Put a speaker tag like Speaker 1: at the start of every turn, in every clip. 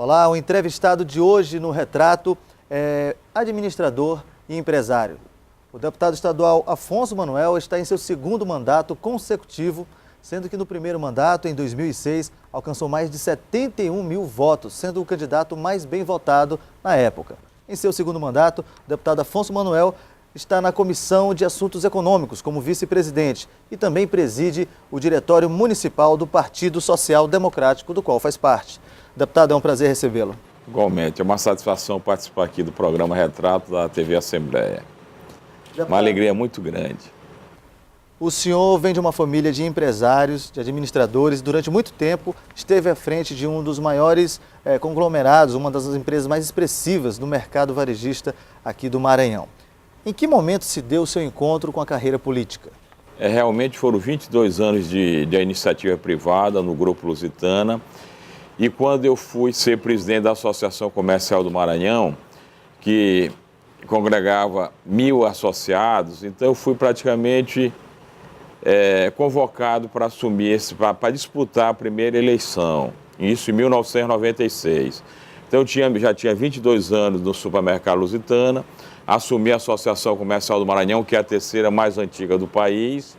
Speaker 1: Olá, o entrevistado de hoje no Retrato é administrador e empresário. O deputado estadual Afonso Manuel está em seu segundo mandato consecutivo, sendo que no primeiro mandato, em 2006, alcançou mais de 71 mil votos, sendo o candidato mais bem votado na época. Em seu segundo mandato, o deputado Afonso Manuel está na Comissão de Assuntos Econômicos como vice-presidente e também preside o Diretório Municipal do Partido Social Democrático, do qual faz parte. Deputado, é um prazer recebê-lo.
Speaker 2: Igualmente, é uma satisfação participar aqui do programa Retrato da TV Assembleia.
Speaker 1: Deputado,
Speaker 2: uma alegria muito grande.
Speaker 1: O senhor vem de uma família de empresários, de administradores, durante muito tempo esteve à frente de um dos maiores conglomerados, uma das empresas mais expressivas do mercado varejista aqui do Maranhão. Em que momento se deu o seu encontro com a carreira política?
Speaker 2: Realmente foram 22 anos de iniciativa privada no Grupo Lusitana. E quando eu fui ser presidente da Associação Comercial do Maranhão, que congregava 1.000 associados, então eu fui praticamente convocado para assumir para disputar a primeira eleição, isso em 1996. Então eu já tinha 22 anos no supermercado Lusitana, assumi a Associação Comercial do Maranhão, que é a terceira mais antiga do país.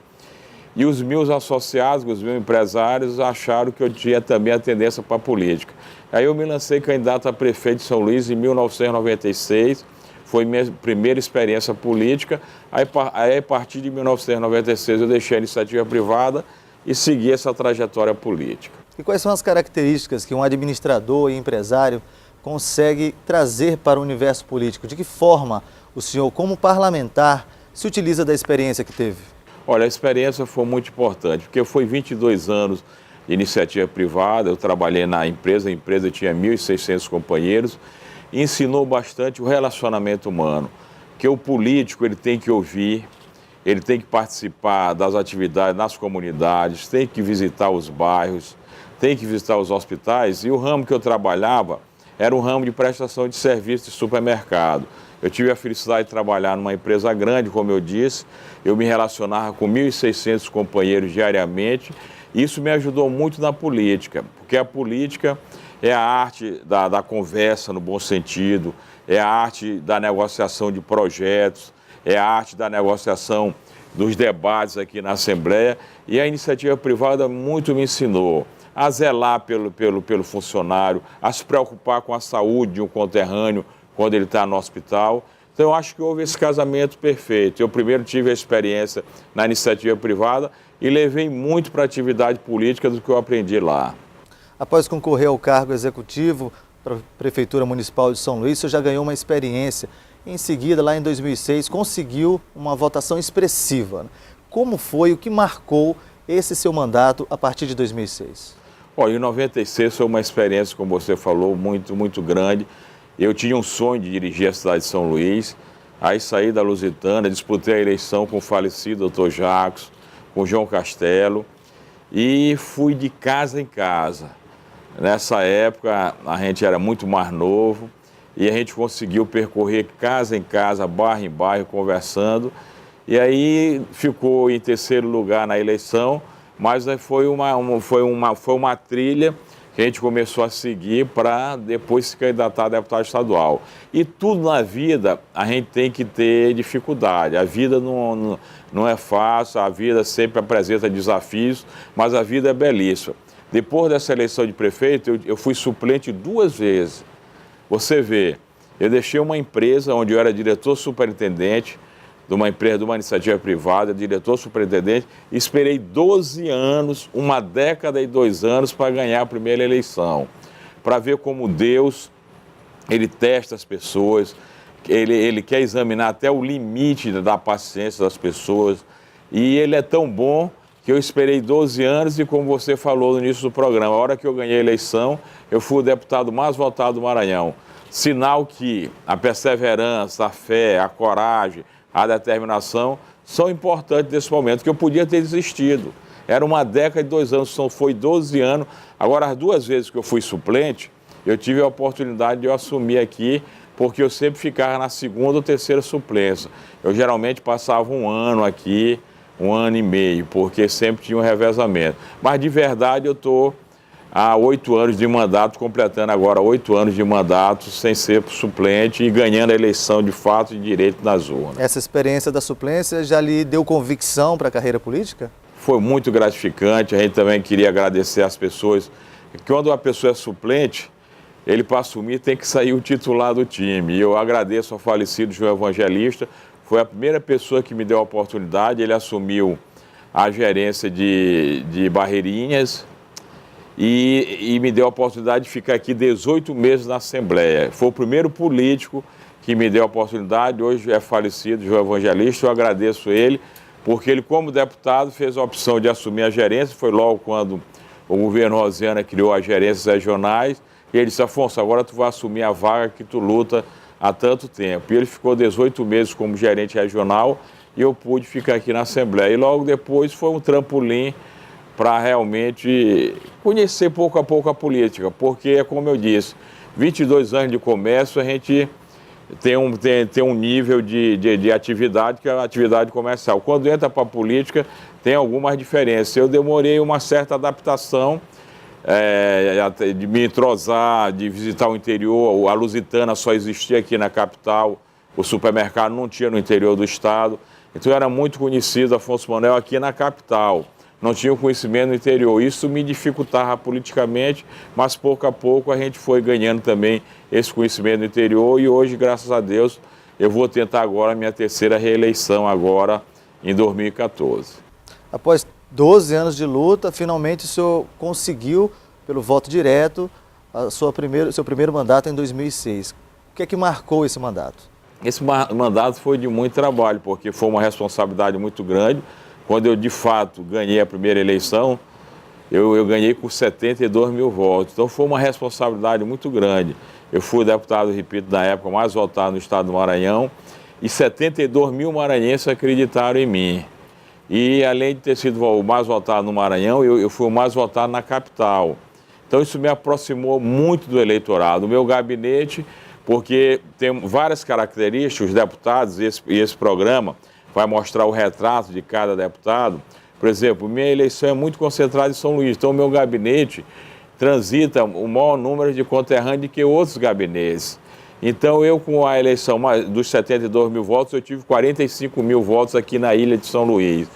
Speaker 2: E os meus associados, os meus empresários, acharam que eu tinha também a tendência para a política. Aí eu me lancei candidato a prefeito de São Luís em 1996, foi minha primeira experiência política. Aí a partir de 1996 eu deixei a iniciativa privada e segui essa trajetória política.
Speaker 1: E quais são as características que um administrador e empresário consegue trazer para o universo político? De que forma o senhor, como parlamentar, se utiliza da experiência que teve?
Speaker 2: Olha, a experiência foi muito importante, porque foi 22 anos de iniciativa privada, eu trabalhei na empresa, a empresa tinha 1.600 companheiros, e ensinou bastante o relacionamento humano, que o político ele tem que ouvir, ele tem que participar das atividades nas comunidades, tem que visitar os bairros, tem que visitar os hospitais, e o ramo que eu trabalhava era um ramo de prestação de serviço de supermercado. Eu tive a felicidade de trabalhar numa empresa grande, como eu disse, eu me relacionava com 1.600 companheiros diariamente, e isso me ajudou muito na política, porque a política é a arte da conversa no bom sentido, é a arte da negociação de projetos, é a arte da negociação dos debates aqui na Assembleia, e a iniciativa privada muito me ensinou a zelar pelo funcionário, a se preocupar com a saúde de um conterrâneo quando ele está no hospital. Então eu acho que houve esse casamento perfeito. Eu primeiro tive a experiência na iniciativa privada e levei muito para a atividade política do que eu aprendi lá.
Speaker 1: Após concorrer ao cargo executivo para a Prefeitura Municipal de São Luís, o senhor já ganhou uma experiência. Em seguida, lá em 2006, conseguiu uma votação expressiva. Como foi, o que marcou esse seu mandato a partir de 2006?
Speaker 2: Olha, em 96 foi uma experiência, como você falou, muito grande. Eu tinha um sonho de dirigir a cidade de São Luís, aí saí da Lusitana, disputei a eleição com o falecido Dr. Jacos, com o João Castelo, e fui de casa em casa. Nessa época a gente era muito mais novo e a gente conseguiu percorrer casa em casa, bairro em bairro, conversando, e aí ficou em terceiro lugar na eleição, mas foi uma trilha que a gente começou a seguir para depois se candidatar a deputado estadual. E tudo na vida a gente tem que ter dificuldade. A vida não é fácil, a vida sempre apresenta desafios, mas a vida é belíssima. Depois dessa eleição de prefeito, eu fui suplente 2 vezes. Você vê, eu deixei uma empresa onde eu era diretor superintendente, de uma empresa, de uma iniciativa privada, diretor superintendente, esperei 12 anos, 1 década e 2 anos para ganhar a primeira eleição, para ver como Deus, ele testa as pessoas, ele quer examinar até o limite da paciência das pessoas, e ele é tão bom que eu esperei 12 anos e, como você falou no início do programa, a hora que eu ganhei a eleição, eu fui o deputado mais votado do Maranhão. Sinal que a perseverança, a fé, a coragem, a determinação são importantes nesse momento, que eu podia ter desistido. Era 1 década e 2 anos, foi 12 anos. Agora, as 2 vezes que eu fui suplente, eu tive a oportunidade de eu assumir aqui, porque eu sempre ficava na 2ª ou 3ª suplência. Eu geralmente passava 1 ano aqui, 1 ano e meio, porque sempre tinha um revezamento. Mas, de verdade, eu estou há 8 anos de mandato, completando agora 8 anos de mandato, sem ser suplente e ganhando a eleição de fato e direito nas urnas.
Speaker 1: Essa experiência da suplência já lhe deu convicção para a carreira política?
Speaker 2: Foi muito gratificante. A gente também queria agradecer às pessoas. Quando uma pessoa é suplente, ele para assumir tem que sair o titular do time. E eu agradeço ao falecido João Evangelista, foi a primeira pessoa que me deu a oportunidade. Ele assumiu a gerência de Barreirinhas e me deu a oportunidade de ficar aqui 18 meses na Assembleia. Foi o primeiro político que me deu a oportunidade. Hoje é falecido João Evangelista, eu agradeço ele, porque ele, como deputado, fez a opção de assumir a gerência. Foi logo quando o governo Rosiana criou as gerências regionais, e ele disse: Afonso, agora tu vai assumir a vaga que tu luta há tanto tempo. E ele ficou 18 meses como gerente regional e eu pude ficar aqui na Assembleia. E logo depois foi um trampolim para realmente conhecer pouco a pouco a política, porque, como eu disse, 22 anos de comércio, a gente tem um nível de atividade que é a atividade comercial. Quando entra para a política, tem algumas diferenças. Eu demorei uma certa adaptação, de me entrosar, de visitar o interior. A Lusitana só existia aqui na capital, o supermercado não tinha no interior do estado. Então era muito conhecido Afonso Manuel aqui na capital, não tinha o conhecimento no interior. Isso me dificultava politicamente, mas pouco a pouco a gente foi ganhando também esse conhecimento no interior e hoje, graças a Deus, eu vou tentar agora a minha terceira reeleição agora em 2014.
Speaker 1: Após 12 anos de luta, finalmente o senhor conseguiu, pelo voto direto, seu primeiro mandato em 2006. O que é que marcou esse mandato?
Speaker 2: Esse mandato foi de muito trabalho, porque foi uma responsabilidade muito grande. Quando eu, de fato, ganhei a primeira eleição, eu ganhei com 72 mil votos. Então, foi uma responsabilidade muito grande. Eu fui o deputado, repito, na época mais votado no estado do Maranhão, e 72 mil maranhenses acreditaram em mim. E, além de ter sido o mais votado no Maranhão, eu fui o mais votado na capital. Então, isso me aproximou muito do eleitorado. O meu gabinete, porque tem várias características, os deputados, e esse programa vai mostrar o retrato de cada deputado. Por exemplo, minha eleição é muito concentrada em São Luís, então o meu gabinete transita o maior número de conterrâneos que outros gabinetes. Então eu, com a eleição dos 72 mil votos, eu tive 45 mil votos aqui na ilha de São Luís.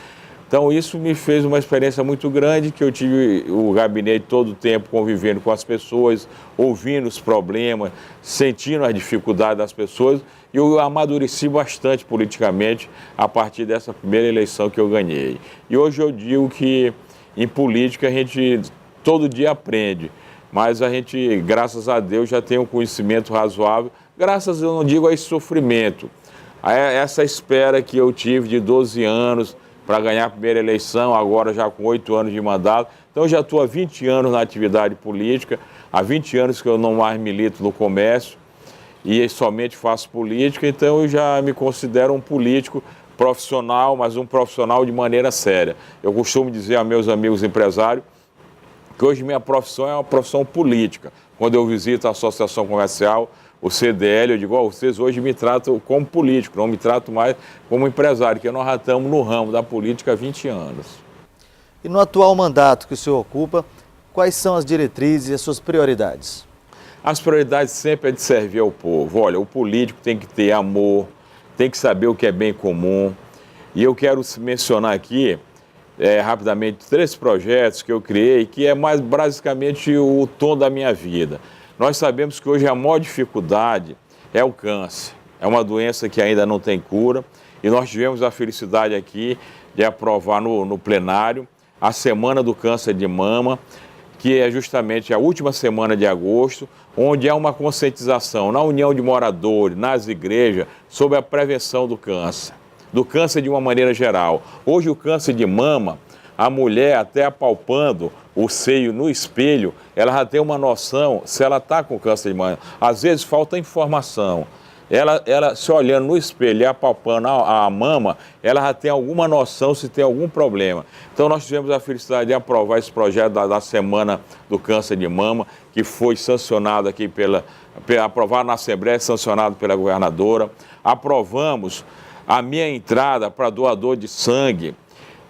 Speaker 2: Então isso me fez uma experiência muito grande, que eu tive o gabinete todo o tempo convivendo com as pessoas, ouvindo os problemas, sentindo as dificuldades das pessoas, e eu amadureci bastante politicamente a partir dessa primeira eleição que eu ganhei. E hoje eu digo que em política a gente todo dia aprende, mas a gente, graças a Deus, já tem um conhecimento razoável, graças, eu não digo a esse sofrimento, a essa espera que eu tive de 12 anos, para ganhar a primeira eleição, agora já com 8 anos de mandato. Então, eu já estou há 20 anos na atividade política, há 20 anos que eu não mais milito no comércio e somente faço política, então eu já me considero um político profissional, mas um profissional de maneira séria. Eu costumo dizer a meus amigos empresários que hoje minha profissão é uma profissão política. Quando eu visito a associação comercial, o CDL, eu digo: vocês hoje me tratam como político, não me tratam mais como empresário, porque nós já estamos no ramo da política há 20 anos.
Speaker 1: E no atual mandato que o senhor ocupa, quais são as diretrizes e as suas prioridades?
Speaker 2: As prioridades sempre é de servir ao povo. Olha, o político tem que ter amor, tem que saber o que é bem comum. E eu quero mencionar aqui, rapidamente, 3 projetos que eu criei, que é mais basicamente o tom da minha vida. Nós sabemos que hoje a maior dificuldade é o câncer. É uma doença que ainda não tem cura. E nós tivemos a felicidade aqui de aprovar no plenário a Semana do Câncer de Mama, que é justamente a última semana de agosto, onde há uma conscientização na união de moradores, nas igrejas, sobre a prevenção do câncer de uma maneira geral. Hoje o câncer de mama, a mulher até apalpando o seio no espelho, ela já tem uma noção se ela está com câncer de mama. Às vezes falta informação. Ela se olhando no espelho e apalpando a mama, ela já tem alguma noção se tem algum problema. Então nós tivemos a felicidade de aprovar esse projeto da Semana do Câncer de Mama, que foi sancionado aqui aprovado na Assembleia, sancionado pela governadora. Aprovamos a minha entrada para doador de sangue.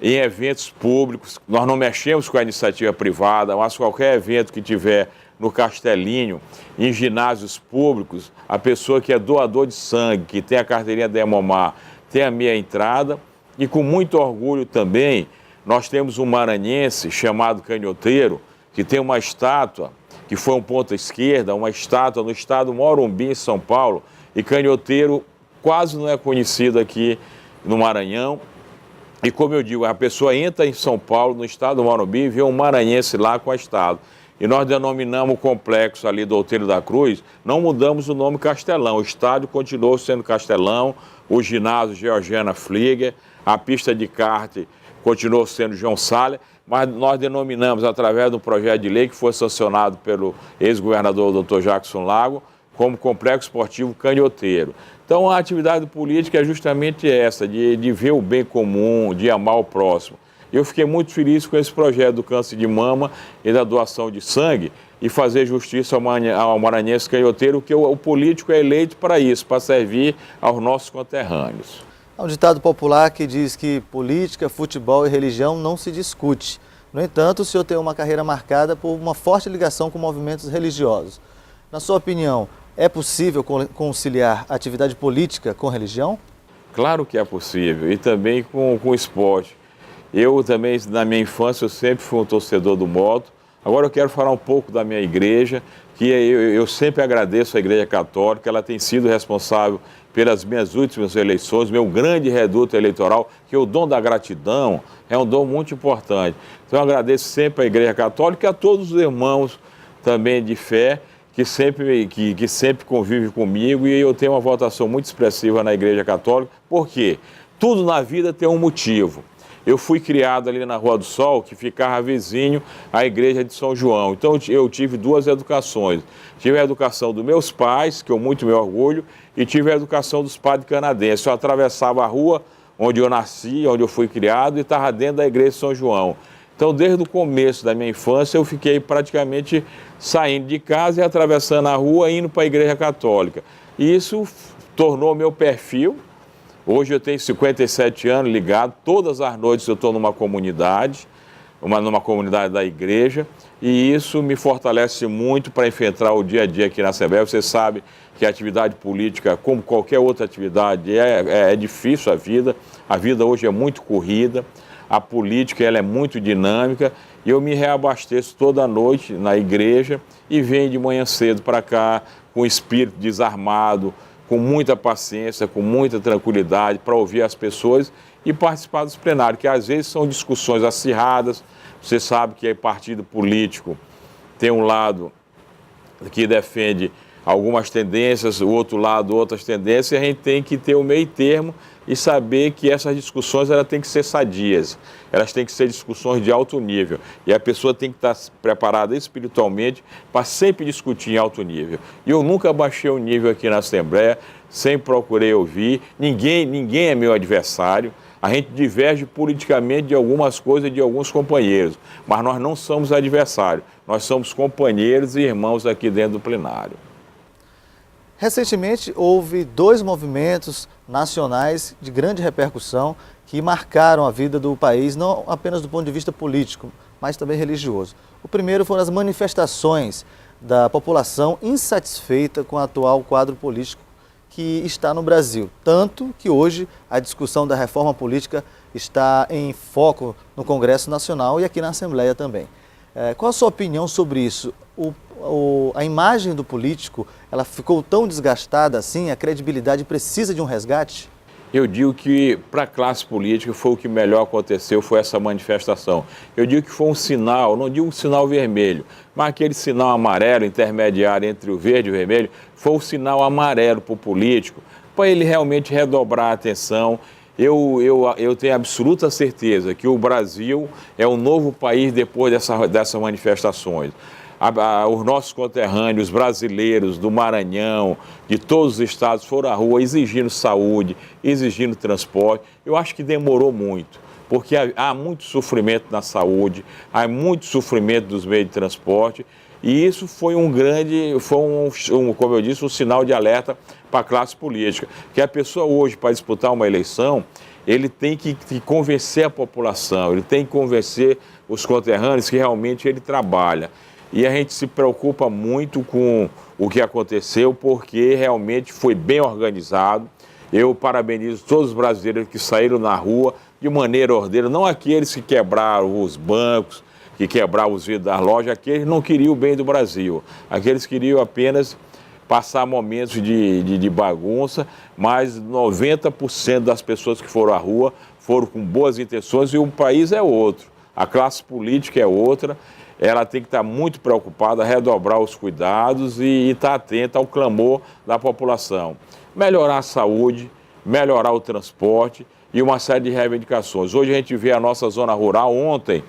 Speaker 2: em eventos públicos. Nós não mexemos com a iniciativa privada, mas qualquer evento que tiver no Castelinho, em ginásios públicos, a pessoa que é doador de sangue, que tem a carteirinha da Hemomar, tem a meia entrada. E com muito orgulho também, nós temos um maranhense chamado Canhoteiro, que tem uma estátua, que foi um ponta esquerda, uma estátua no estado Morumbi, em São Paulo, e Canhoteiro quase não é conhecido aqui no Maranhão. E como eu digo, a pessoa entra em São Paulo, no estado do Morumbi, e vê um maranhense lá com a estátua. E nós denominamos o complexo ali do Outeiro da Cruz, não mudamos o nome Castelão, o estádio continuou sendo Castelão, o ginásio Georgiana Flieger, a pista de kart continuou sendo João Salha, mas nós denominamos, através do projeto de lei que foi sancionado pelo ex-governador Dr. Jackson Lago, como Complexo Esportivo Canhoteiro. Então, a atividade política é justamente essa, de ver o bem comum, de amar o próximo. Eu fiquei muito feliz com esse projeto do câncer de mama e da doação de sangue e fazer justiça ao maranhense canhoteiro, que o político é eleito para isso, para servir aos nossos conterrâneos.
Speaker 1: Há um ditado popular que diz que política, futebol e religião não se discute. No entanto, o senhor tem uma carreira marcada por uma forte ligação com movimentos religiosos. Na sua opinião, é possível conciliar atividade política com religião?
Speaker 2: Claro que é possível, e também com o esporte. Eu também, na minha infância, eu sempre fui um torcedor do moto. Agora eu quero falar um pouco da minha igreja, que eu sempre agradeço à Igreja Católica, ela tem sido responsável pelas minhas últimas eleições, meu grande reduto eleitoral, que é o dom da gratidão, é um dom muito importante. Então eu agradeço sempre à Igreja Católica e a todos os irmãos também de fé, que sempre convivem comigo, e eu tenho uma votação muito expressiva na Igreja Católica, porque tudo na vida tem um motivo. Eu fui criado ali na Rua do Sol, que ficava vizinho à igreja de São João. Então eu tive duas educações. Tive a educação dos meus pais, que eu muito me orgulho, e tive a educação dos padres canadenses. Eu atravessava a rua onde eu nasci, onde eu fui criado, e estava dentro da igreja de São João. Então, desde o começo da minha infância, eu fiquei praticamente saindo de casa e atravessando a rua, indo para a igreja católica. E isso tornou meu perfil. Hoje eu tenho 57 anos ligado, todas as noites eu estou numa comunidade da igreja, e isso me fortalece muito para enfrentar o dia a dia aqui na Assembleia. Você sabe que a atividade política, como qualquer outra atividade, é difícil a vida hoje é muito corrida, a política ela é muito dinâmica, e eu me reabasteço toda noite na igreja e venho de manhã cedo para cá com o espírito desarmado, com muita paciência, com muita tranquilidade, para ouvir as pessoas e participar dos plenários, que às vezes são discussões acirradas. Você sabe que partido político tem um lado que defende algumas tendências, o outro lado outras tendências, e a gente tem que ter o meio termo e saber que essas discussões elas têm que ser sadias, elas têm que ser discussões de alto nível, e a pessoa tem que estar preparada espiritualmente para sempre discutir em alto nível. E eu nunca baixei o nível aqui na Assembleia, sempre procurei ouvir, ninguém é meu adversário, a gente diverge politicamente de algumas coisas de alguns companheiros, mas nós não somos adversários, nós somos companheiros e irmãos aqui dentro do plenário.
Speaker 1: Recentemente, houve dois movimentos nacionais de grande repercussão que marcaram a vida do país, não apenas do ponto de vista político, mas também religioso. O primeiro foram as manifestações da população insatisfeita com o atual quadro político que está no Brasil. Tanto que hoje a discussão da reforma política está em foco no Congresso Nacional e aqui na Assembleia também. Qual a sua opinião sobre isso? A imagem do político, ela ficou tão desgastada assim, a credibilidade precisa de um resgate?
Speaker 2: Eu digo que para a classe política foi o que melhor aconteceu, foi essa manifestação. Eu digo que foi um sinal, não digo um sinal vermelho, mas aquele sinal amarelo, intermediário entre o verde e o vermelho, foi o sinal amarelo para o político, para ele realmente redobrar a atenção. Eu tenho absoluta certeza que o Brasil é um novo país depois dessas manifestações. Os nossos conterrâneos brasileiros do Maranhão, de todos os estados, foram à rua exigindo saúde, exigindo transporte. Eu acho que demorou muito, porque há muito sofrimento na saúde, há muito sofrimento dos meios de transporte, E isso foi como eu disse, um sinal de alerta para a classe política. Que a pessoa hoje, para disputar uma eleição, ele tem que convencer a população, ele tem que convencer os conterrâneos que realmente ele trabalha. E a gente se preocupa muito com o que aconteceu, porque realmente foi bem organizado. Eu parabenizo todos os brasileiros que saíram na rua de maneira ordeira, não aqueles que quebraram os bancos, que quebraram os vidros das lojas, aqueles não queriam o bem do Brasil. Aqueles queriam apenas passar momentos de bagunça, mas 90% das pessoas que foram à rua foram com boas intenções e o país é outro. A classe política é outra, ela tem que estar muito preocupada, redobrar os cuidados e estar atenta ao clamor da população. Melhorar a saúde, melhorar o transporte e uma série de reivindicações. Hoje a gente vê a nossa zona rural, ontem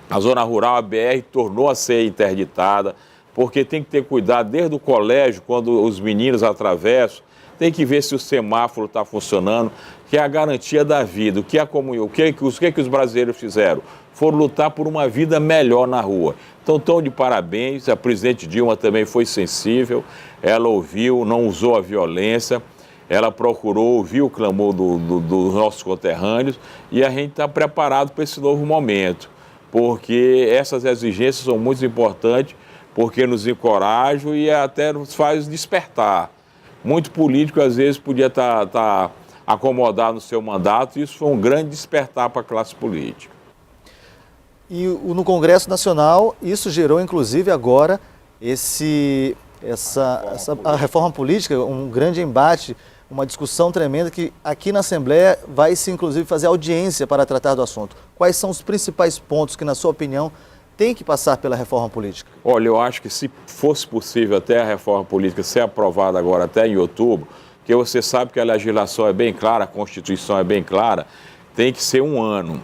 Speaker 2: a zona rural, a BR, tornou a ser interditada, porque tem que ter cuidado desde o colégio, quando os meninos atravessam, tem que ver se o semáforo está funcionando, que é a garantia da vida. O que os brasileiros fizeram? Foram lutar por uma vida melhor na rua. Então, estão de parabéns, a presidente Dilma também foi sensível, ela ouviu, não usou a violência, ela procurou ouvir o clamor dos nossos conterrâneos e a gente está preparado para esse novo momento, porque essas exigências são muito importantes, porque nos encorajam e até nos faz despertar. Muito político, às vezes, podia estar acomodado no seu mandato, e isso foi um grande despertar para a classe política.
Speaker 1: E no Congresso Nacional, isso gerou, inclusive, agora a reforma política, um grande embate, uma discussão tremenda que aqui na Assembleia vai-se, inclusive, fazer audiência para tratar do assunto. Quais são os principais pontos que, na sua opinião, tem que passar pela reforma política?
Speaker 2: Olha, eu acho que se fosse possível até a reforma política ser aprovada agora até em outubro, porque você sabe que a legislação é bem clara, a Constituição é bem clara, tem que ser um ano.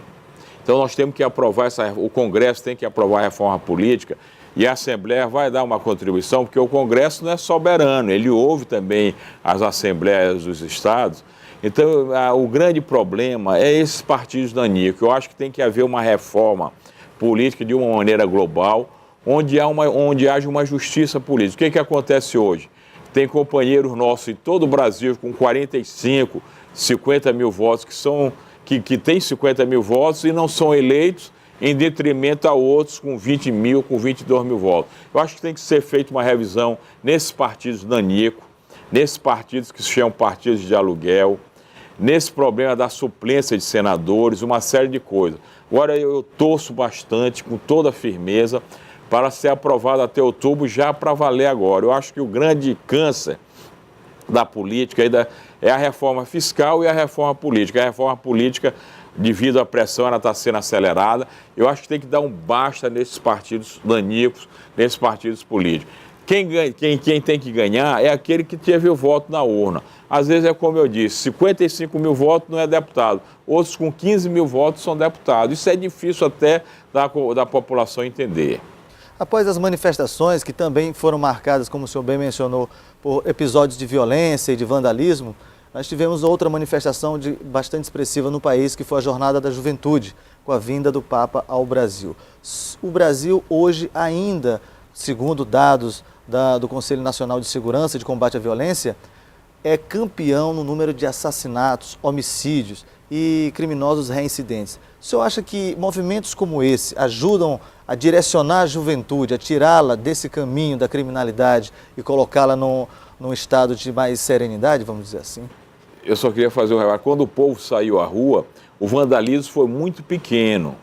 Speaker 2: Então nós temos que aprovar o Congresso tem que aprovar a reforma política e a Assembleia vai dar uma contribuição, porque o Congresso não é soberano, ele ouve também as Assembleias dos Estados. Então o grande problema é esses partidos daninhos, que eu acho que tem que haver uma reforma política de uma maneira global, onde haja uma justiça política. O que acontece hoje? Tem companheiros nossos em todo o Brasil com 45, 50 mil votos, que têm 50 mil votos e não são eleitos, em detrimento a outros com 20 mil, com 22 mil votos. Eu acho que tem que ser feita uma revisão nesses partidos nanicos, nesses partidos que se chamam partidos de aluguel, nesse problema da suplência de senadores, uma série de coisas. Agora eu torço bastante, com toda a firmeza, para ser aprovado até outubro, já para valer agora. Eu acho que o grande câncer da política ainda é a reforma fiscal e a reforma política. A reforma política, devido à pressão, ela está sendo acelerada. Eu acho que tem que dar um basta nesses partidos danicos, nesses partidos políticos. Quem tem que ganhar é aquele que teve o voto na urna. Às vezes é como eu disse, 55 mil votos não é deputado, outros com 15 mil votos são deputados. Isso é difícil até da população entender.
Speaker 1: Após as manifestações, que também foram marcadas, como o senhor bem mencionou, por episódios de violência e de vandalismo, nós tivemos outra manifestação bastante expressiva no país, que foi a Jornada da Juventude, com a vinda do Papa ao Brasil. O Brasil hoje ainda, segundo dados do Conselho Nacional de Segurança e de Combate à Violência, é campeão no número de assassinatos, homicídios e criminosos reincidentes. O senhor acha que movimentos como esse ajudam a direcionar a juventude, a tirá-la desse caminho da criminalidade e colocá-la num estado de mais serenidade, vamos dizer assim?
Speaker 2: Eu só queria fazer um remarque. Quando o povo saiu à rua, o vandalismo foi muito pequeno,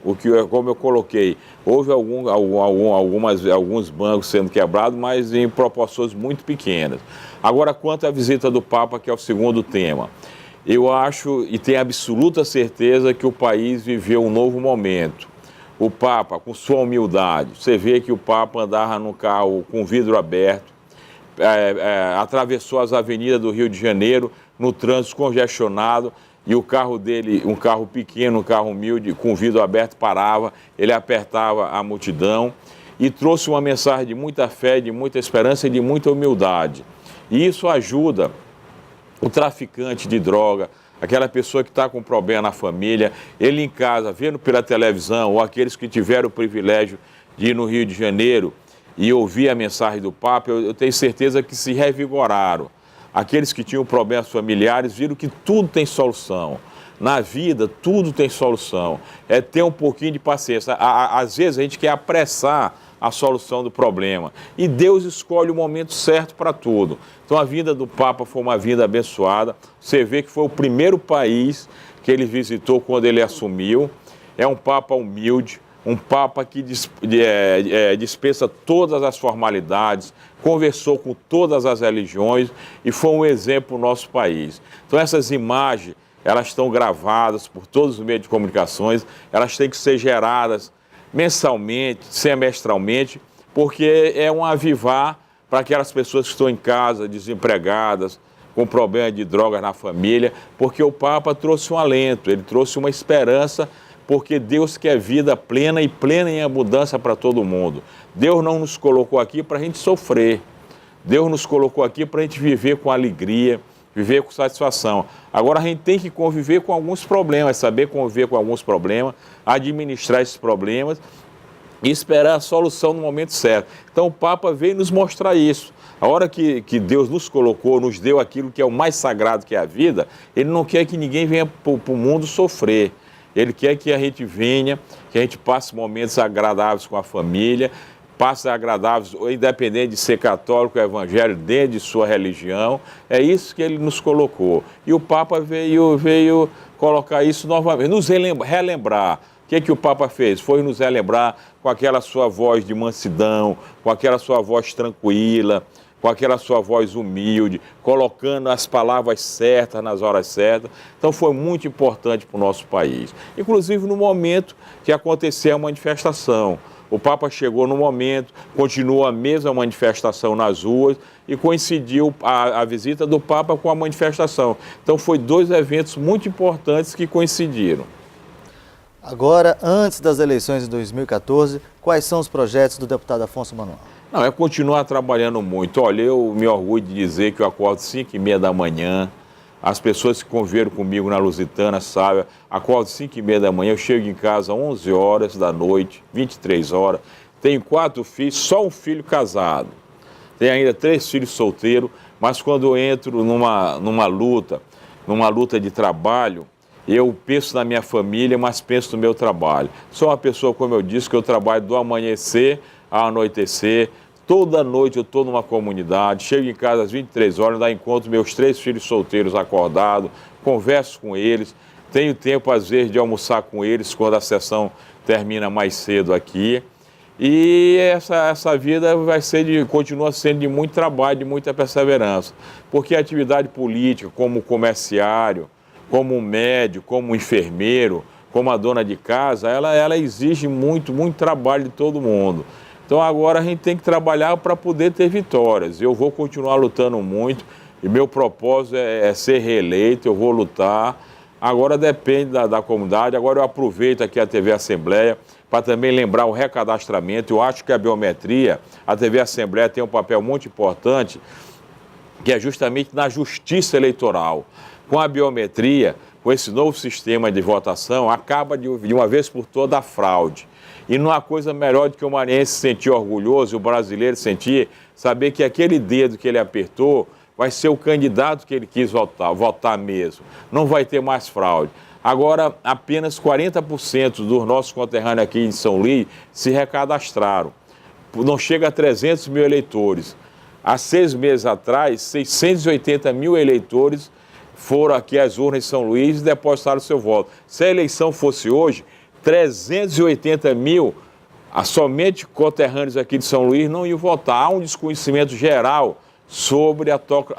Speaker 2: como eu coloquei, houve alguns bancos sendo quebrados, mas em proporções muito pequenas. Agora, quanto à visita do Papa, que é o segundo tema, eu acho e tenho absoluta certeza que o país viveu um novo momento. O Papa, com sua humildade, você vê que o Papa andava num carro com vidro aberto, atravessou as avenidas do Rio de Janeiro no trânsito congestionado, e o carro dele, um carro pequeno, um carro humilde, com vidro aberto, parava, ele apertava a multidão e trouxe uma mensagem de muita fé, de muita esperança e de muita humildade. E isso ajuda o traficante de droga, aquela pessoa que está com problema na família, ele em casa, vendo pela televisão, ou aqueles que tiveram o privilégio de ir no Rio de Janeiro e ouvir a mensagem do Papa, eu tenho certeza que se revigoraram. Aqueles que tinham problemas familiares viram que tudo tem solução. Na vida, tudo tem solução. É ter um pouquinho de paciência. Às vezes a gente quer apressar a solução do problema. E Deus escolhe o momento certo para tudo. Então a vinda do Papa foi uma vinda abençoada. Você vê que foi o primeiro país que ele visitou quando ele assumiu. É um Papa humilde, um Papa que dispensa todas as formalidades, conversou com todas as religiões e foi um exemplo para o nosso país. Então essas imagens, elas estão gravadas por todos os meios de comunicações, elas têm que ser geradas mensalmente, semestralmente, porque é um avivar para aquelas pessoas que estão em casa, desempregadas, com problema de drogas na família, porque o Papa trouxe um alento, ele trouxe uma esperança, porque Deus quer vida plena e plena em abundância para todo mundo. Deus não nos colocou aqui para a gente sofrer. Deus nos colocou aqui para a gente viver com alegria, viver com satisfação. Agora a gente tem que conviver com alguns problemas, saber conviver com alguns problemas, administrar esses problemas e esperar a solução no momento certo. Então o Papa veio nos mostrar isso. A hora que Deus nos colocou, nos deu aquilo que é o mais sagrado, que é a vida, Ele não quer que ninguém venha para o mundo sofrer. Ele quer que a gente venha, que a gente passe momentos agradáveis com a família, passe agradáveis, independente de ser católico ou evangélico, dentro de sua religião. É isso que ele nos colocou. E o Papa veio colocar isso novamente, nos relembrar. O que o Papa fez? Foi nos relembrar com aquela sua voz de mansidão, com aquela sua voz tranquila, com aquela sua voz humilde, colocando as palavras certas nas horas certas. Então foi muito importante para o nosso país. Inclusive no momento que aconteceu a manifestação. O Papa chegou no momento, continuou a mesma manifestação nas ruas e coincidiu a visita do Papa com a manifestação. Então foi dois eventos muito importantes que coincidiram.
Speaker 1: Agora, antes das eleições de 2014, quais são os projetos do deputado Afonso Manuel?
Speaker 2: Não, é continuar trabalhando muito. Olha, eu me orgulho de dizer que eu acordo 5h30 da manhã. As pessoas que conviveram comigo na Lusitana sabem, acordo 5h30 da manhã, eu chego em casa às 11 horas da noite, 23 horas. Tenho 4 filhos, só um filho casado. Tenho ainda 3 filhos solteiros, mas quando eu entro numa luta de trabalho, eu penso na minha família, mas penso no meu trabalho. Sou uma pessoa, como eu disse, que eu trabalho do amanhecer ao anoitecer. Toda noite eu estou numa comunidade, chego em casa às 23 horas, ainda encontro meus 3 filhos solteiros acordados, converso com eles, tenho tempo às vezes de almoçar com eles quando a sessão termina mais cedo aqui. E essa vida continua sendo de muito trabalho, de muita perseverança, porque a atividade política, como comerciário, como médico, como enfermeiro, como a dona de casa, ela exige muito trabalho de todo mundo. Então agora a gente tem que trabalhar para poder ter vitórias. Eu vou continuar lutando muito e meu propósito é ser reeleito, eu vou lutar. Agora depende da comunidade. Agora eu aproveito aqui a TV Assembleia para também lembrar o recadastramento. Eu acho que a biometria, a TV Assembleia tem um papel muito importante, que é justamente na justiça eleitoral. Com a biometria, com esse novo sistema de votação, acaba de uma vez por toda a fraude. E não há coisa melhor do que o maranhense se sentir orgulhoso, o brasileiro sentir, saber que aquele dedo que ele apertou vai ser o candidato que ele quis votar mesmo. Não vai ter mais fraude. Agora, apenas 40% dos nossos conterrâneos aqui em São Luís se recadastraram. Não chega a 300 mil eleitores. Há 6 meses atrás, 680 mil eleitores foram aqui às urnas de São Luís e depositaram seu voto. Se a eleição fosse hoje, 380 mil, somente conterrâneos aqui de São Luís não iam votar. Há um desconhecimento geral sobre a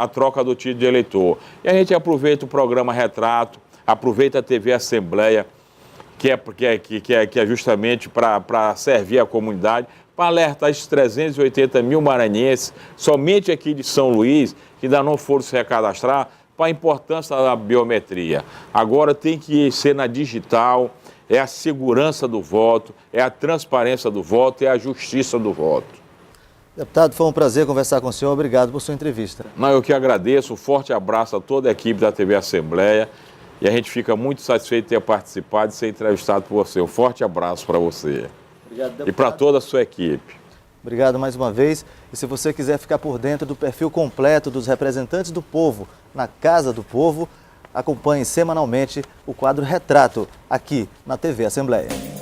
Speaker 2: troca do título de eleitor. E a gente aproveita o programa Retrato, aproveita a TV Assembleia, que é justamente para servir a comunidade, para alertar esses 380 mil maranhenses, somente aqui de São Luís, que ainda não foram se recadastrar, para a importância da biometria. Agora tem que ser na digital, é a segurança do voto, é a transparência do voto, é a justiça do voto.
Speaker 1: Deputado, foi um prazer conversar com o senhor. Obrigado por sua entrevista.
Speaker 2: Não, eu que agradeço. Um forte abraço a toda a equipe da TV Assembleia. E a gente fica muito satisfeito de ter participado e ser entrevistado por você. Um forte abraço para você.
Speaker 1: Obrigado, deputado.
Speaker 2: E para toda a sua equipe.
Speaker 1: Obrigado mais uma vez. E se você quiser ficar por dentro do perfil completo dos representantes do povo na Casa do Povo, acompanhe semanalmente o quadro Retrato aqui na TV Assembleia.